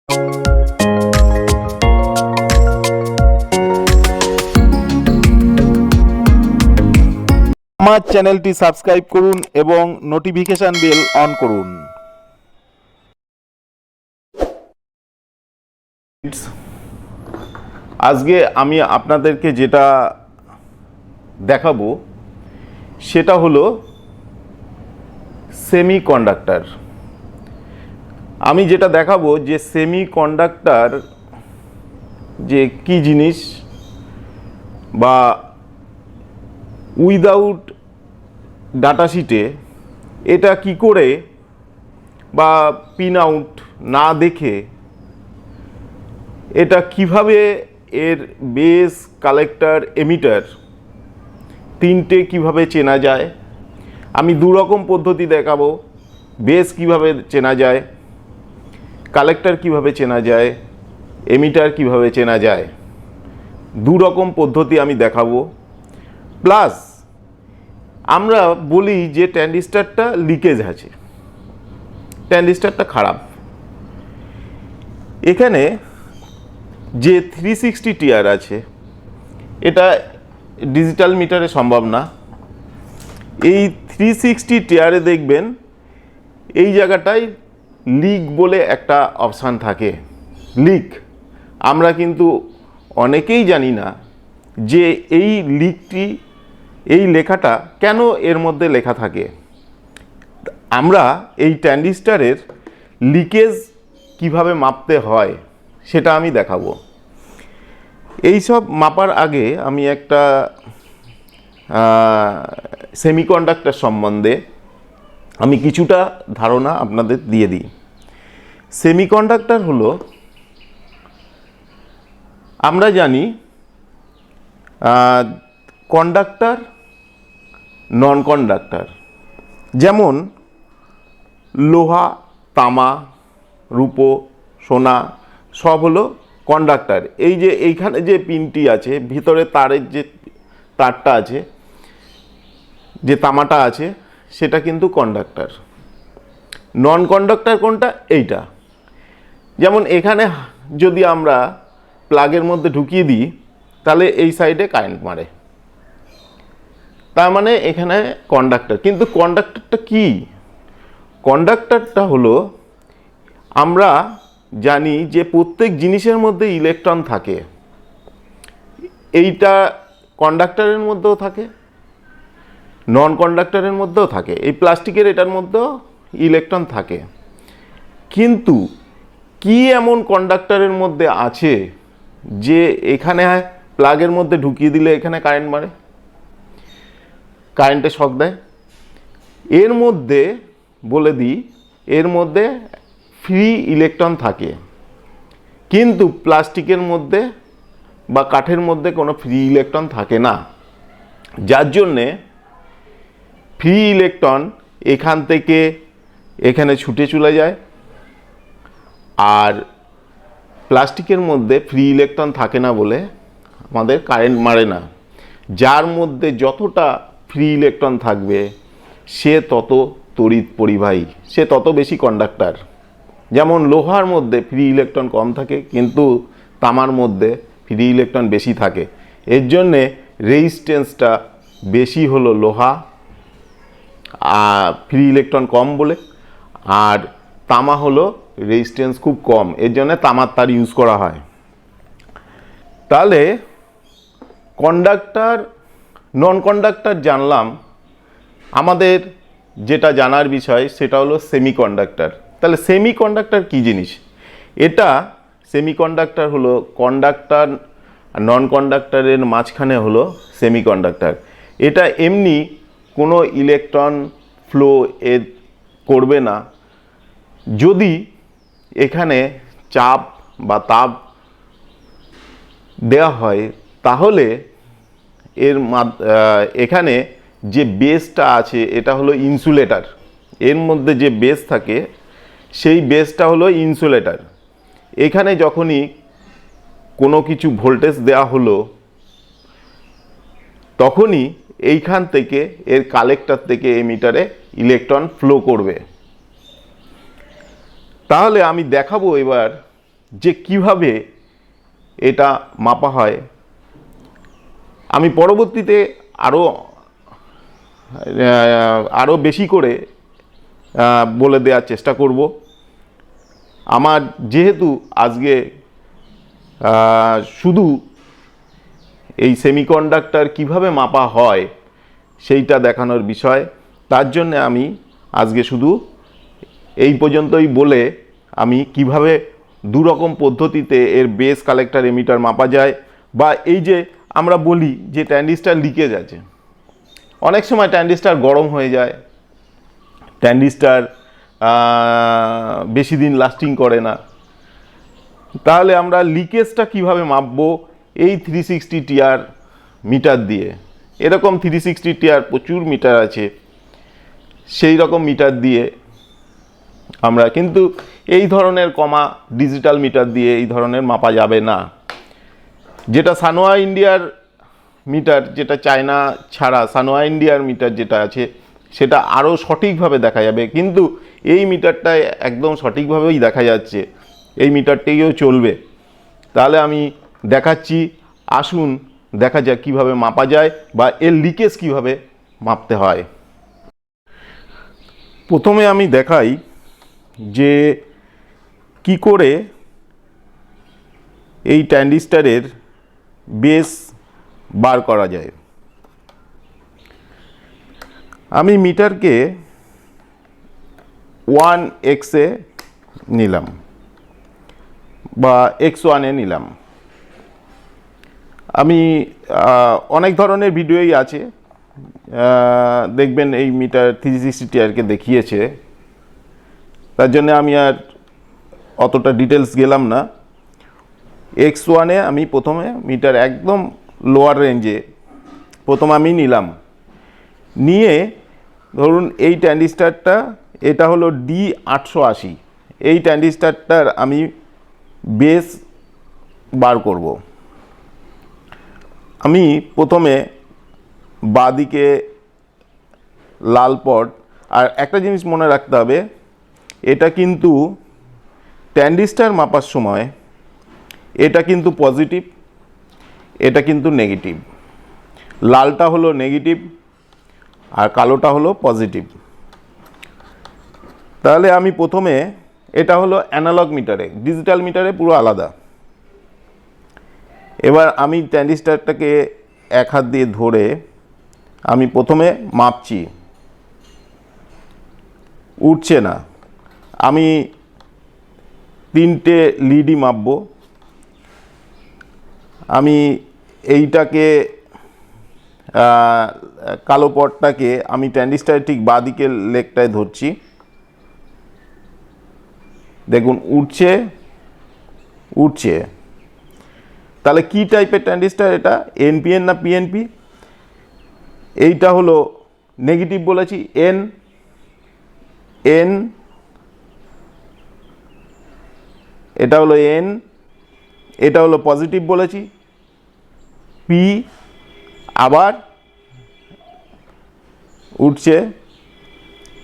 আমার চ্যানেলটি সাবস্ক্রাইব করুন এবং নোটিফিকেশন বেল অন করুন। আজকে আমি আপনাদেরকে যেটা দেখাবো সেটা হলো সেমিকন্ডাক্টর। আমি যেটা দেখাবো যে সেমিকন্ডাক্টর যে কি জিনিস, বা উইদাউট ডাটাশিটে এটা কি করে, বা পিন আউট না দেখে এটা কিভাবে এর বেস, কালেক্টর, এমিটার তিনটে কিভাবে চেনা যায়। আমি দু রকম পদ্ধতি দেখাবো, বেস কিভাবে চেনা যায়, কালেক্টর কিভাবে চেনা যায়, এমিটার কিভাবে চেনা যায়। দু রকম পদ্ধতি আমি দেখাবো। প্লাস আমরা বলি যে ট্রানজিস্টরটা লিকেজ আছে, ট্রানজিস্টরটা খারাপ। এখানে যে 360 টিআর আছে এটা ডিজিটাল মিটারে সম্ভব না। এই 360 টিআরে দেখবেন এই জায়গাটায় লিক বলে একটা অপশান থাকে। লিক আমরা কিন্তু অনেকেই জানি না যে এই লিকটি, এই লেখাটা কেন এর মধ্যে লেখা থাকে। আমরা এই ট্রানজিস্টরের লিকেজ কিভাবে মাপতে হয় সেটা আমি দেখাবো। এই সব মাপার আগে আমি একটা সেমিকন্ডাক্টর সম্বন্ধে আমি কিছুটা ধারণা আপনাদের দিয়ে দিই। সেমিকন্ডাক্টর হলো, আমরা জানি কন্ডাক্টর, নন কন্ডাক্টর। যেমন লোহা, তামা, রূপো, সোনা সব হলো কন্ডাক্টর। এই যে এইখানে যে পিনটি আছে, ভিতরে তারের যে তারটা আছে, যে তামাটা আছে, সেটা কিন্তু কন্ডাক্টর। নন কন্ডাক্টর কোনটা? এইটা। যেমন এখানে যদি আমরা প্লাগের মধ্যে ঢুকিয়ে দিই তাহলে এই সাইডে কারেন্ট মারে, তার মানে এখানে কন্ডাক্টর। কিন্তু কন্ডাক্টরটা কি? কন্ডাক্টরটা হলো, আমরা জানি যে প্রত্যেক জিনিসের মধ্যে ইলেকট্রন থাকে। এইটা কন্ডাক্টরের মধ্যেও থাকে, নন কন্ডাক্টরের মধ্যেও থাকে। এই প্লাস্টিকের এটার মধ্যেও ইলেকট্রন থাকে। কিন্তু কি এমন কন্ডাক্টরের মধ্যে আছে যে এখানে প্লাগের মধ্যে ঢুকিয়ে দিলে এখানে কারেন্ট মারে, কারেন্টে শক দেয়? এর মধ্যে বলে দিই, এর মধ্যে ফ্রি ইলেকট্রন থাকে। কিন্তু প্লাস্টিকের মধ্যে বা কাঠের মধ্যে কোনো ফ্রি ইলেকট্রন থাকে না, যার জন্যে ফ্রি ইলেকট্রন এখান থেকে এখানে ছুটে চলে যায়। আর প্লাস্টিকের মধ্যে ফ্রি ইলেকট্রন থাকে না বলে আমাদের কারেন্ট মারে না। যার মধ্যে যতটা ফ্রি ইলেকট্রন থাকবে সে তত তড়িৎ পরিবাহী, সে তত বেশি কন্ডাক্টর। যেমন লোহার মধ্যে ফ্রি ইলেকট্রন কম থাকে, কিন্তু তামার মধ্যে ফ্রি ইলেকট্রন বেশি থাকে। এর জন্যে রেজিস্ট্যান্সটা বেশি হলো লোহা, ফ্রি ইলেকট্রন কম বলে। আর তামা হলো রেজিস্ট্যান্স খুব কম, এর জন্য তামার তার ইউজ করা হয়। তাহলে কন্ডাক্টর, নন কন্ডাক্টর জানলাম। আমাদের যেটা জানার বিষয় সেটা হলো সেমিকন্ডাক্টর। তাহলে সেমিকন্ডাক্টর কি জিনিস? এটা সেমিকন্ডাক্টর হলো কন্ডাক্টর আর নন কন্ডাক্টরের মাঝখানে হলো সেমিকন্ডাক্টর। এটা এমনি কোনো ইলেকট্রন ফ্লো করবে না। যদি এখানে চাপ বা তাপ দেওয়া হয় তাহলে এখানে যে বেসটা আছে এটা হলো ইনসুলেটর। এর মধ্যে যে বেস থাকে সেই বেসটা হলো ইনসুলেটর। এখানে যখনই কোনো কিছু ভোল্টেজ দেওয়া হলো তখনই এইখান থেকে এর কালেক্টর থেকে এমিটারে ইলেকট্রন ফ্লো করবে। তাহলে আমি দেখাবো এবার যে কিভাবে এটা মাপা হয়। আমি পরবর্তীতে আরও বেশি করে বলে দেওয়ার চেষ্টা করব। আমার যেহেতু আজকে শুধু এই সেমিকন্ডাক্টর কিভাবে মাপা হয় সেইটা দেখানোর বিষয়, তার জন্য আমি আজকে শুধু এই পর্যন্তই বলে আমি কিভাবে দুরকম পদ্ধতিতে এর বেস কালেক্টর এমিটার মাপা যায়, বা এই যে আমরা বলি যে ট্রানজিস্টর লিকেজ আছে, অনেক সময় ট্রানজিস্টর গরম হয়ে যায়, ট্রানজিস্টর বেশি দিন লাস্টিং করে না, তাহলে আমরা লিকেজটা কিভাবে মাপবো এই 360 টিআর মিটার দিয়ে। এরকম 360 টিআর প্রচুর মিটার আছে, সেই রকম মিটার দিয়ে আমরা, কিন্তু এই ধরনের ডিজিটাল মিটার দিয়ে এই ধরনের মাপা যাবে না। যেটা সানোয়া ইন্ডিয়ার মিটার, যেটা চায়না ছাড়া সানোয়া ইন্ডিয়ার মিটার যেটা আছে, সেটা আরও সঠিকভাবে দেখা যাবে, কিন্তু এই মিটারটায় একদম সঠিকভাবেই দেখা যাচ্ছে, এই মিটারটিও চলবে। তাহলে আমি দেখাচ্ছি, আসুন দেখা যাক কীভাবে মাপা যায় বা এর লিকেজ কীভাবে মাপতে হয়। প্রথমে আমি দেখাই যে কি করে এই ট্রানজিস্টরের বেস বার করা যায়। আমি মিটারকে 1x এ নিলাম বা x1 এ নিলাম। আমি অনেক ধরনের ভিডিওই আছে, দেখবেন এই মিটার 360 টিআরকে দেখিয়েছে, তার জন্য আমি আর অতটা ডিটেলস গেলাম না। x1 এ আমি প্রথমে মিটার একদম লোয়ার রেঞ্জে প্রথম আমি নিলাম, নিয়ে ধরুন এই ট্রানজিস্টরটা, এটা হলো D880, এই ট্রানজিস্টরটার আমি বেস বার করব। আমি প্রথমে বাঁদিকে লাল পট, আর একটা জিনিস মনে রাখতে হবে, এটা কিন্তু ট্রানজিস্টর মাপার সময় এটা কিন্তু পজিটিভ, এটা কিন্তু নেগেটিভ। লালটা হলো নেগেটিভ আর কালোটা হলো পজিটিভ। তাহলে আমি প্রথমে, এটা হলো অ্যানালগ মিটারে, ডিজিটাল মিটারে পুরো আলাদা। এবার আমি ট্রানজিস্টরটাকে এক হাত দিয়ে ধরে আমি প্রথমে মাপছি, উঠছে না। আমি 3টে লিডই মাপবো। আমি এইটাকে কালো পটটাকে আমি ট্রানজিস্টরের ঠিক বাঁদিকের লেগটায় ধরছি, দেখুন উঠছে উঠছে। তাহলে কি টাইপের ট্রানজিস্টর এটা, এনপিএন না পিএনপি? এইটা হলো নেগেটিভ বলেছি, এন, এটা হলো এন, এটা হলো পজিটিভ বলেছি, পি, আবার উঠছে,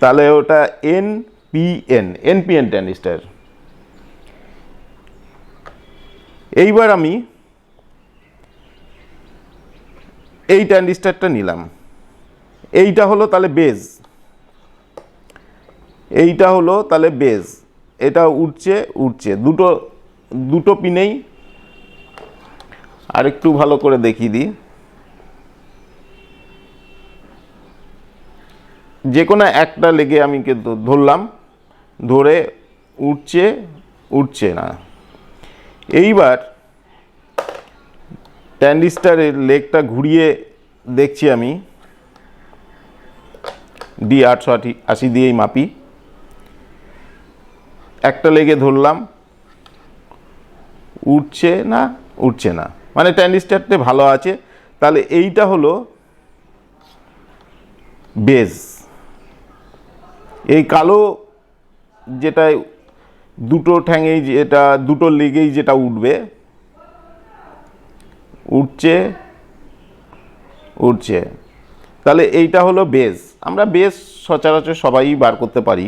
তাহলে ওটা এনপিএন ট্রানজিস্টর। এইবার আমি এই ট্রানজিস্টরটা নিলাম, এইটা হলো তাহলে বেজ, এইটা হলো তাহলে বেজ, এটা উঠছে দুটো পিনেই। আর একটু ভালো করে দেখিয়ে দিই, যে কোনো একটা লেগে আমি কিন্তু ধরলাম, ধরে উঠছে না। এইবার ট্রানজিস্টরের লেগটা ঘুরিয়ে দেখছি, আমি D880 দিয়েই মাপি, একটা লেগে ধরলাম, উঠছে না, মানে ট্রানজিস্টরটা ভালো আছে। তাহলে এইটা হলো বেজ। এই কালো যেটা দুটো ঠ্যাঙেই, যেটা দুটো লেগেই যেটা উঠছে, তাহলে এইটা হলো বেজ। আমরা বেজ সচরাচর সবাই বার করতে পারি।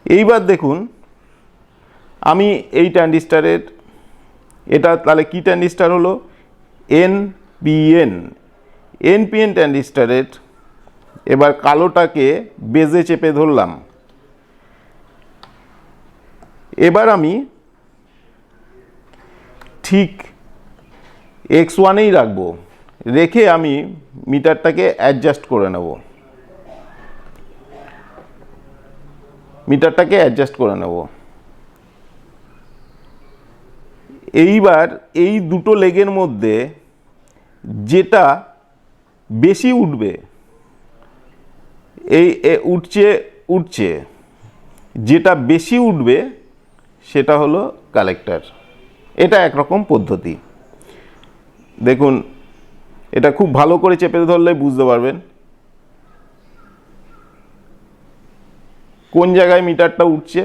এইবার দেখুন, আমি এই ট্রানজিস্টারের, এটা তাহলে কি ট্রানজিস্টার হলো? এনপিএন। এনপিএন ট্রানজিস্টারের এবার কালোটাকে বেজে চেপে ধরলাম। এবার আমি ঠিক X1-এই রাখবো, রেখে আমি মিটারটাকে অ্যাডজাস্ট করে নেব। মিটারটাকে অ্যাডজাস্ট করে নেব। এইবার এই দুটো লেগের মধ্যে যেটা বেশি উঠবে, এই উঠছে যেটা বেশি উঠবে সেটা হলো কালেক্টর। এটা একরকম পদ্ধতি। দেখুন, এটা খুব ভালো করে চেপে ধরলে বুঝতে পারবেন কোন জায়গায় মিটারটা উঠছে।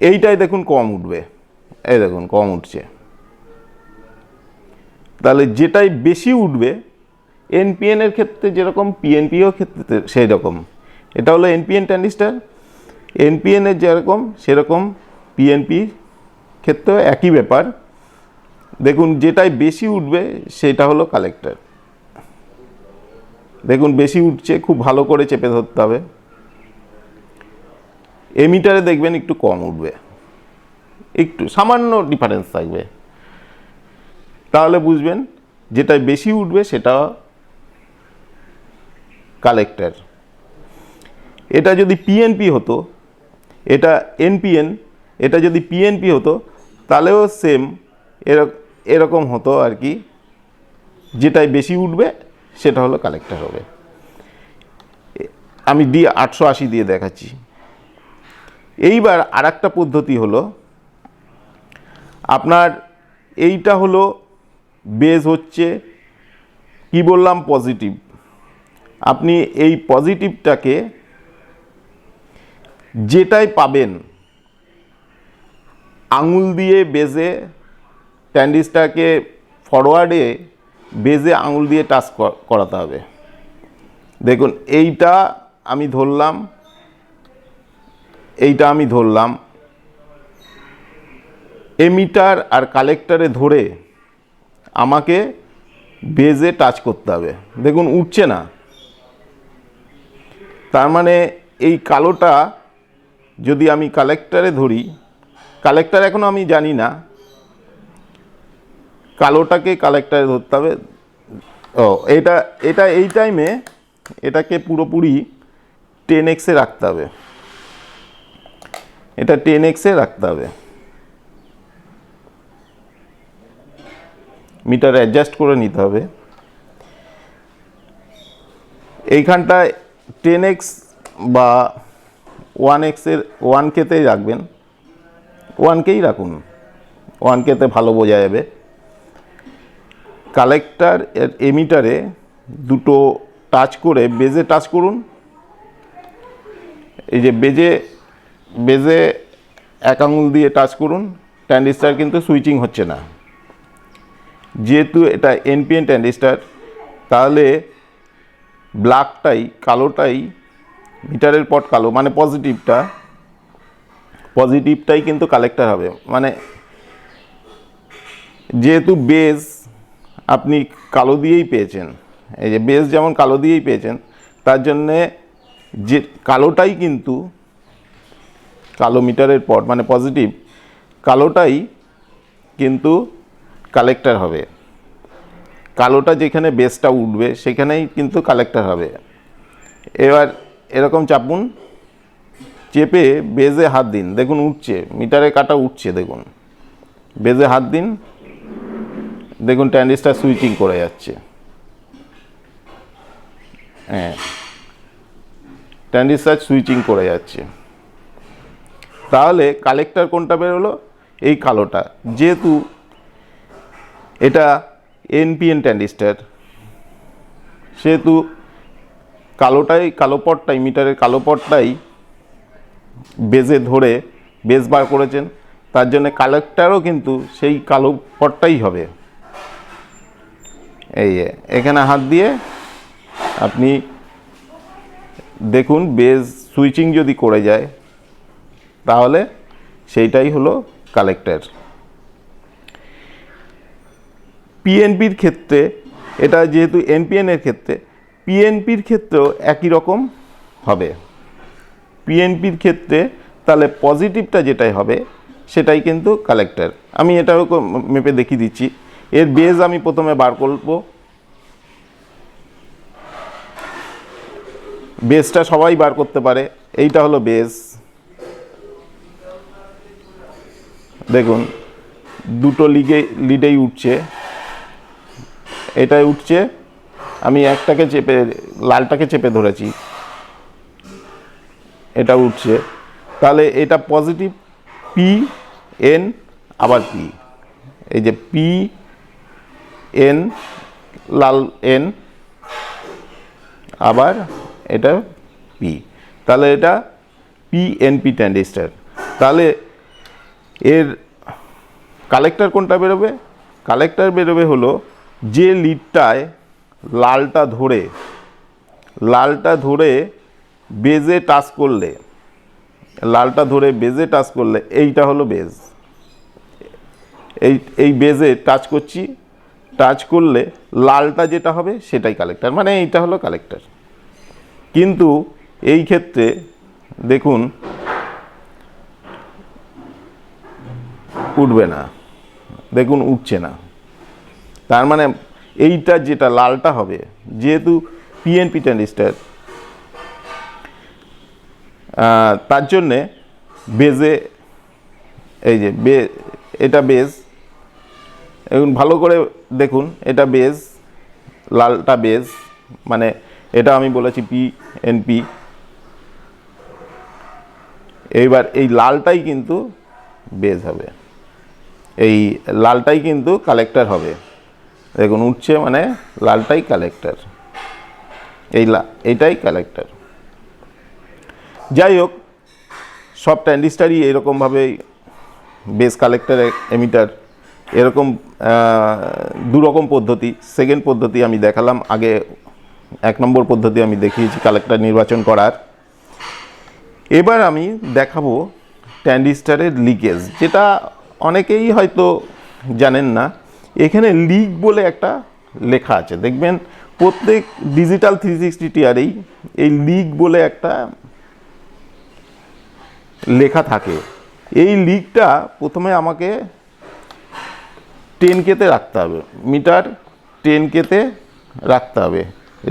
এইটাই দেখুন কম উঠবে, এই দেখুন কম উঠছে। তাহলে যেটাই বেশি উঠবে, এনপিএন এর ক্ষেত্রে যেরকম পিএনপিও ক্ষেত্রে সেই রকম। এটা হলো এনপিএন ট্রানজিস্টার, এনপিএন এর যেরকম সেরকম পিএনপি ক্ষেত্রেও একই ব্যাপার। দেখুন যেটাই বেশি উঠবে সেটা হলো কালেক্টর। দেখুন বেশি উঠছে, খুব ভালো করে চেপে ধরতে হবে। এমিটারে দেখবেন একটু কম উঠবে, একটু সামান্য ডিফারেন্স থাকবে। তাহলে বুঝবেন যেটাই বেশি উঠবে সেটা কালেক্টর। এটা যদি পিএনপি হতো, এটা এনপিএন, এটা যদি পিএনপি হতো তাহলেও সেম এরকম হতো আর কি। যেটাই বেশি উঠবে সেটা হলো কালেক্টর হবে। আমি 880 দিয়ে দেখাচ্ছি। এইবার আরেকটা পদ্ধতি হলো, আপনার এইটা হলো বেজ হচ্ছে কি বললাম, পজিটিভ। আপনি এই পজিটিভটাকে যেটাই পাবেন আঙুল দিয়ে বেজে, ট্রানজিস্টারকে ফরওয়ার্ডে বেজে আঙুল দিয়ে টাচ করাতে হবে। দেখুন এইটা আমি ধরলাম, এইটা আমি ধরলাম, এমিটার আর কালেক্টরে ধরে আমাকে বেজে টাচ করতে হবে। দেখুন উঠছে না, তার মানে এই কালোটা যদি আমি কালেক্টরে ধরি, কালেক্টর এখনো আমি জানি না, কালোটাকে কালেক্টরে ধরতে হবে। এটা এটা এই টাইমে এটাকে পুরোপুরি 10x-এ রাখতে হবে। এটা 10x-এ রাখতে হবে। মিটার অ্যাডজাস্ট করে নিতে হবে। এইখানটায় 10x বা 1x-এর 1K-তেই রাখবেন, 1K-ই রাখুন, 1K-তে ভালো বোঝা যাবে। কালেক্টর এর এমিটারে দুটো টাচ করে বেজে টাচ করুন। এই যে বেজে এক আঙুল দিয়ে টাচ করুন। ট্রানজিস্টার কিন্তু সুইচিং হচ্ছে না, যেহেতু এটা এনপিএন ট্রানজিস্টার। তাহলে কালোটাই মিটারের পট কালো, মানে পজিটিভটাই কিন্তু কালেক্টর হবে। মানে যেহেতু বেজ আপনি কালো দিয়েই পেয়েছেন, এই যে বেজ যেমন কালো দিয়েই পেয়েছেন, তার জন্যে যে কালোটাই কিন্তু কালো মিটারের পট মানে পজিটিভ, কালোটাই কিন্তু কালেক্টর হবে। কালোটা যেখানে বেসটা উঠবে সেখানেই কিন্তু কালেক্টর হবে। এবার এরকম চাপুন, চেপে বেজে হাত দিন। দেখুন উঠছে, মিটারে কাটা উঠছে। দেখুন বেজে হাত দিন, দেখুন ট্রানজিস্টার সুইচিং করে যাচ্ছে। হ্যাঁ, ট্রানজিস্টার সুইচিং করে যাচ্ছে। তাহলে কালেক্টর কোনটা বেরোলো? এই কালোটা। যেহেতু এটা এনপিএন ট্রানজিস্টার, সেহেতু কালো পটটাই, মিটারের কালো পটটাই বেজে ধরে বেজ বার করেছেন। তার জন্য কালেক্টরও কিন্তু সেই কালো পটটাই হবে। এই এখানে হাত দিয়ে আপনি দেখুন বেজ সুইচিং যদি করে যায় তাহলে সেইটাই হলো কালেক্টর। পিএনপির ক্ষেত্রে এটা যেহেতু এনপিএনের ক্ষেত্রে, পিএনপির ক্ষেত্রেও একই রকম হবে। পিএনপির ক্ষেত্রে তাহলে পজিটিভটা যেটাই হবে সেটাই কিন্তু কালেক্টর। আমি এটাও মেপে দেখিয়ে দিচ্ছি। এর বেজ আমি প্রথমে বার করব। বেজটা সবাই বার করতে পারে, এইটা হলো বেজ। দেখুন দুটো লিডেই উঠছে, এটাই উঠছে। আমি একটাকে চেপে, লালটাকে চেপে ধরেছি, এটা উঠছে। তাহলে এটা পজিটিভ পি এন আবার পি, এই যে পি এন লাল এন আবার এটা পি, তাহলে এটা পিএনপি ট্রানজিস্টর। তাহলে এর কালেক্টর কোনটা বেরোবে? কালেক্টর বেরোবে হলো যে লিডটায় লালটা ধরে বেজে টাচ করলে, এইটা হলো বেজ। এই বেজে টাচ করছি, টাচ করলে লালটা যেটা হবে সেটাই কালেক্টর, মানে এইটা হলো কালেক্টর। কিন্তু এই ক্ষেত্রে দেখুন উঠবে না, দেখুন উঠছে না। তার মানে এইটা যেটা লালটা হবে, যেহেতু পিএনপি ট্রানজিস্টর, তার জন্যে বেজে, এই যে এটা বেজ, এখন ভালো করে দেখুন এটা বেজ, লালটা বেজ, মানে এটা আমি বলেছি পিএনপি। এইবার এই লালটাই কিন্তু বেজ হবে, এই লালটাই কিন্তু কালেক্টর হবে। দেখুন উঠছে, মানে লালটাই কালেক্টর, এইটাই কালেক্টর। যাই হোক, সব ট্রানজিস্টারই এরকমভাবে বেস কালেক্টর এমিটার, এরকম দুরকম পদ্ধতি। সেকেন্ড পদ্ধতি আমি দেখালাম, আগে 1 নম্বর পদ্ধতি আমি দেখিয়েছি কালেক্টর নির্বাচন করার। এবার আমি দেখাবো ট্রানজিস্টারের লিকেজ, যেটা অনেকেই হয়তো জানেন না। এখানে লিক বলে একটা লেখা আছে, দেখবেন প্রত্যেক ডিজিটাল 360 টিআরেই এই লিক বলে একটা লেখা থাকে। এই লিকটা প্রথমে আমাকে 10K-তে রাখতে হবে, মিটার 10K-তে রাখতে হবে,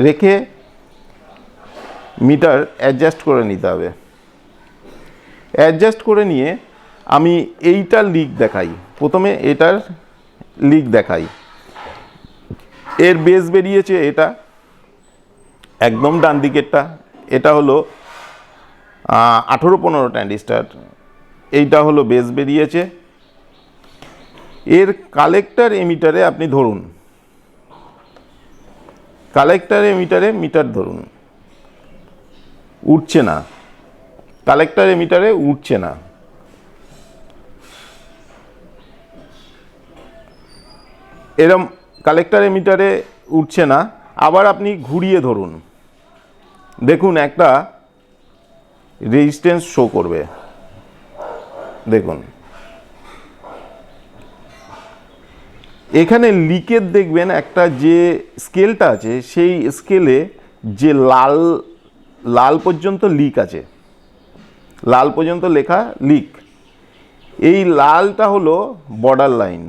রেখে মিটার অ্যাডজাস্ট করে নিতে হবে। অ্যাডজাস্ট করে নিয়ে আমি এইটার লিক দেখাই, প্রথমে এটার লিক দেখাই। এর বেস বেরিয়েছে, এটা একদম ডান দিকেরটা, এটা হলো 18-15 ট্রানজিস্টার, এইটা হলো বেস বেরিয়েছে। এর কালেক্টর এমিটারে আপনি ধরুন, কালেক্টর এমিটারে মিটার ধরুন, উঠছে না, কালেক্টর এমিটারে উঠছে না। এরম কালেক্টর এমিটারে উঠছে না। আবার আপনি ঘুরিয়ে ধরুন, দেখুন একটা রেজিস্ট্যান্স শো করবে। দেখুন এখানে লিকের দেখবেন একটা যে স্কেলটা আছে, সেই স্কেলে যে লাল পর্যন্ত লিক আছে, লাল পর্যন্ত লেখা লিক, এই লালটা হলো বর্ডার লাইন।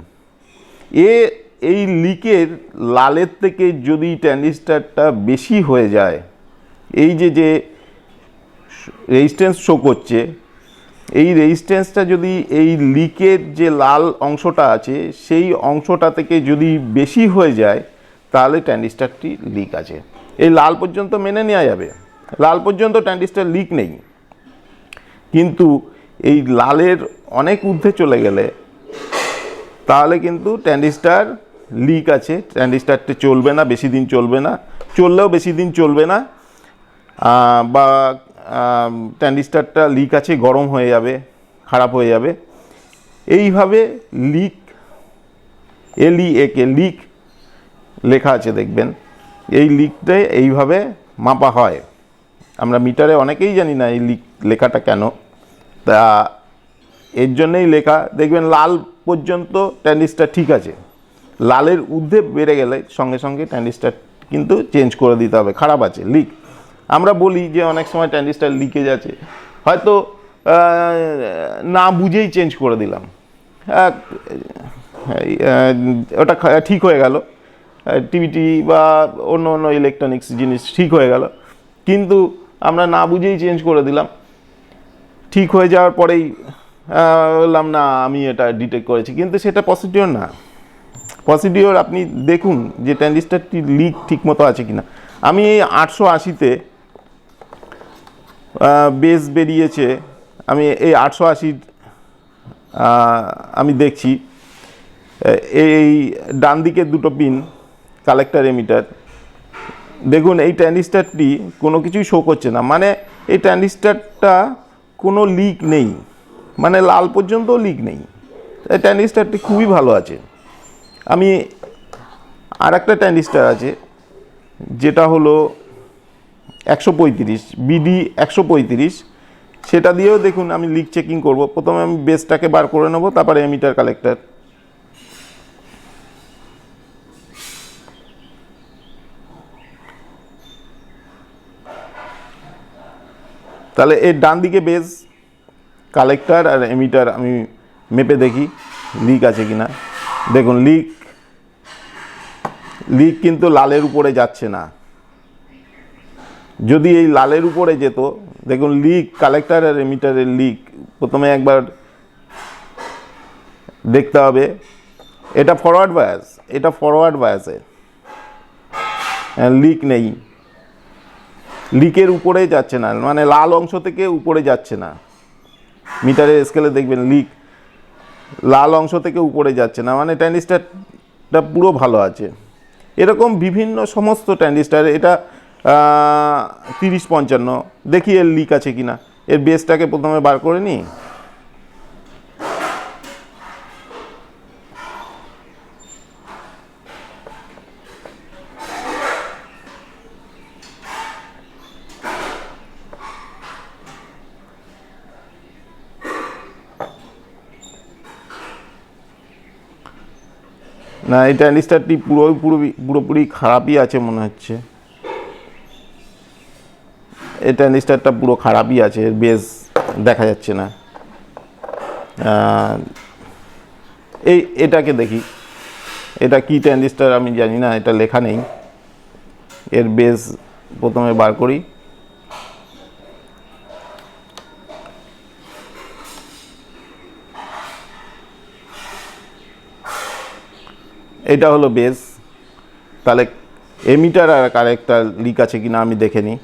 এই লিকের লালের থেকে যদি ট্রানজিস্টারটা বেশি হয়ে যায়, এই যে রেজিস্ট্যান্স শো করছে, এই রেজিস্ট্যান্সটা যদি এই লিকের যে লাল অংশটা আছে সেই অংশটা থেকে যদি বেশি হয়ে যায়, তাহলে ট্রানজিস্টারটি লিক আছে। এই লাল পর্যন্ত মেনে নেওয়া যাবে, লাল পর্যন্ত ট্রানজিস্টার লিক নেই। কিন্তু এই লালের অনেক ঊর্ধ্বে চলে গেলে তাহলে কিন্তু ট্রানজিস্টার লিক আছে, ট্রানজিস্টারটি চলবে না, বেশি দিন চলবে না, চললেও বেশি দিন চলবে না, বা ট্রানজিস্টারটা লিক আছে, গরম হয়ে যাবে, খারাপ হয়ে যাবে। এইভাবে লিক, LEAK লিক লেখা আছে দেখবেন, এই লিকটাই এইভাবে মাপা হয়। আমরা মিটারে অনেকেই জানি না এই লিক লেখাটা কেন। তা এর জন্যই লেখা, দেখবেন লাল পর্যন্ত ট্যান্ডিস্টার ঠিক আছে, লালের ঊর্ধ্বে বেড়ে গেলে সঙ্গে সঙ্গে ট্যান্ডিস্টার কিন্তু চেঞ্জ করে দিতে হবে, খারাপ আছে, লিক। আমরা বলি যে অনেক সময় ট্যান্ডিস্টার লিকেজ আছে, হয়তো না বুঝেই চেঞ্জ করে দিলাম, ওটা ঠিক হয়ে গেল, টিভিটি বা অন্য অন্য ইলেকট্রনিক্স জিনিস ঠিক হয়ে গেল, কিন্তু আমরা না বুঝেই চেঞ্জ করে দিলাম, ঠিক হয়ে যাওয়ার পরেই বললাম না আমি এটা ডিটেক্ট করেছি, কিন্তু সেটা প্রসিডিওর না। প্রসিডিওর আপনি দেখুন যে ট্যান্ডিস্টারটি লিক ঠিকমতো আছে কিনা। আমি এই 880-তে বেস বেরিয়েছে, আমি এই 880 আমি দেখছি এই ডান দিকে দুটো পিন কালেক্টর এমিটার, দেখুন এই ট্যান্ডিস্টারটি কোনো কিছুই শো করছে না, মানে এই ট্যান্ডিস্টারটা কোনো লিক নেই, মানে লাল পর্যন্তও লিক নেই, এই ট্যান্ডিস্টারটি খুবই ভালো আছে। আমি আর একটা ট্যান্ডিস্টার আছে যেটা হলো 135 বিডি 135, সেটা দিয়েও দেখুন আমি লিক চেকিং করব। প্রথমে আমি বেসটাকে বার করে নেব, তারপরে এমিটার কালেক্টর। তাহলে এর ডান দিকে বেস, কালেক্টর আর এমিটার আমি মেপে দেখি লিক আছে কিনা। দেখুন লিক কিন্তু লালের উপরে যাচ্ছে না। যদি এই লালের উপরে যেত, দেখুন লিক কালেক্টর আর এমিটারের লিক প্রথমে একবার দেখতে হবে। এটা ফরওয়ার্ড বায়াস, এটা ফরওয়ার্ড বায়াসে লিক নেই, লিকের উপরে যাচ্ছে না, মানে লাল অংশ থেকে উপরে যাচ্ছে না। মিটারের স্কেলে দেখবেন লিক লাল অংশ থেকে উপরে যাচ্ছে না, মানে ট্যান্ডিস্টারটা পুরো ভালো আছে। এরকম বিভিন্ন সমস্ত ট্যান্ডিস্টার, এটা 3055 দেখি এর লিক আছে কিনা। এর বেসটাকে প্রথমে বার করে নিই, না এই ট্যান্ডিস্টারটি পুরোপুরি খারাপই আছে মনে হচ্ছে। এই ট্যান্ডিস্টারটা পুরো খারাপই আছে, এর বেস দেখা যাচ্ছে না। এটাকে দেখি, এটা কি ট্যান্ডিস্টার আমি জানি না, এটা লেখা নেই। এর বেস প্রথমে বার করি, এটা হলো বেস। তাহলে এমিটার আর কালেক্টর লিক আছে কিনা আমি দেখে নিই।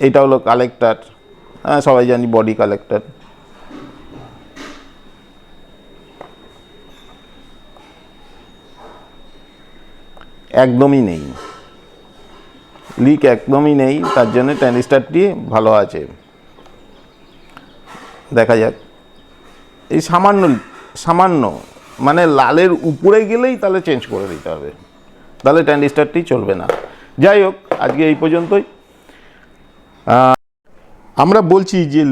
এটা হলো কালেক্টর, হ্যাঁ সবাই জানি বডি কালেক্টর। একদমই নেই লিক, একদমই নেই, তার জন্য ট্যান্ডিস্টারটি ভালো আছে। দেখা যাক, এই সামান্য মানে লালের উপরে গেলেই তাহলে চেঞ্জ করে দিতে হবে, তাহলে ট্যান্ডিস্টারটি চলবে না। যাই হোক, আজকে এই পর্যন্তই। আমরা বলছি যে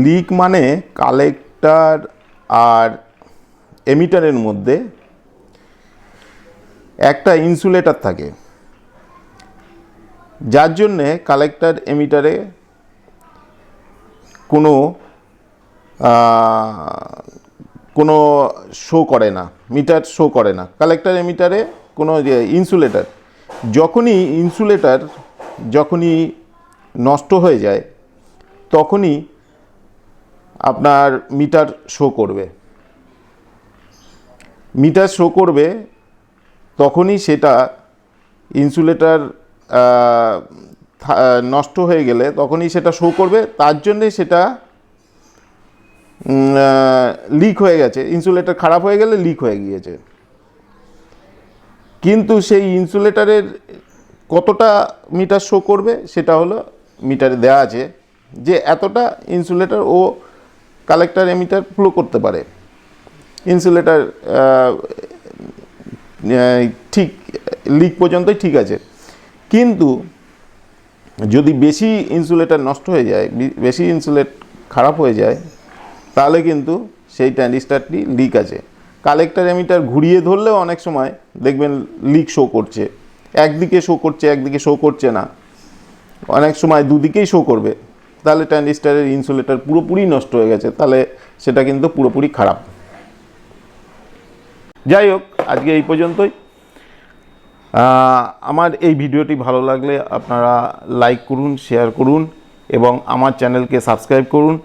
লিক মানে কালেক্টর আর এমিটারের মধ্যে একটা ইনসুলেটর থাকে, যার জন্যে কালেক্টর এমিটারে কোনো শো করে না, মিটার শো করে না। কালেক্টর এমিটারে কোনো ইনসুলেটর, যখনই নষ্ট হয়ে যায় তখনই আপনার মিটার শো করবে, তখনই সেটা ইনসুলেটর নষ্ট হয়ে গেলে তখনই সেটা শো করবে, তার জন্যে সেটা লিক হয়ে গেছে, ইনসুলেটর খারাপ হয়ে গেলে লিক হয়ে গিয়েছে। কিন্তু সেই ইনসুলেটরের কতটা মিটার শো করবে সেটা হলো মিটারে দেওয়া আছে যে এতটা ইনসুলেটর ও কালেক্টর এমিটার ফ্লো করতে পারে। ইনসুলেটর ঠিক লিক পর্যন্তই ঠিক আছে, কিন্তু যদি বেশি ইনসুলেটর নষ্ট হয়ে যায়, বেশি ইনসুলেট খারাপ হয়ে যায়, তাহলে কিন্তু সেই ট্রানজিস্টারটি লিক আছে। কালেক্টর এমিটার ঘুরিয়ে ধরলেও অনেক সময় দেখবেন লিক শো করছে, একদিকে শো করছে একদিকে শো করছে না, অনেক সময় দুদিকেই শো করবে, তাহলে ট্রানজিস্টারের ইনসুলেটর পুরোপুরি নষ্ট হয়ে গেছে, তাহলে সেটা কিন্তু পুরোপুরি খারাপ। যাই হোক, আজকে এই পর্যন্তই। আমার এই ভিডিওটি ভালো লাগলে আপনারা লাইক করুন, শেয়ার করুন এবং আমার চ্যানেলকে সাবস্ক্রাইব করুন।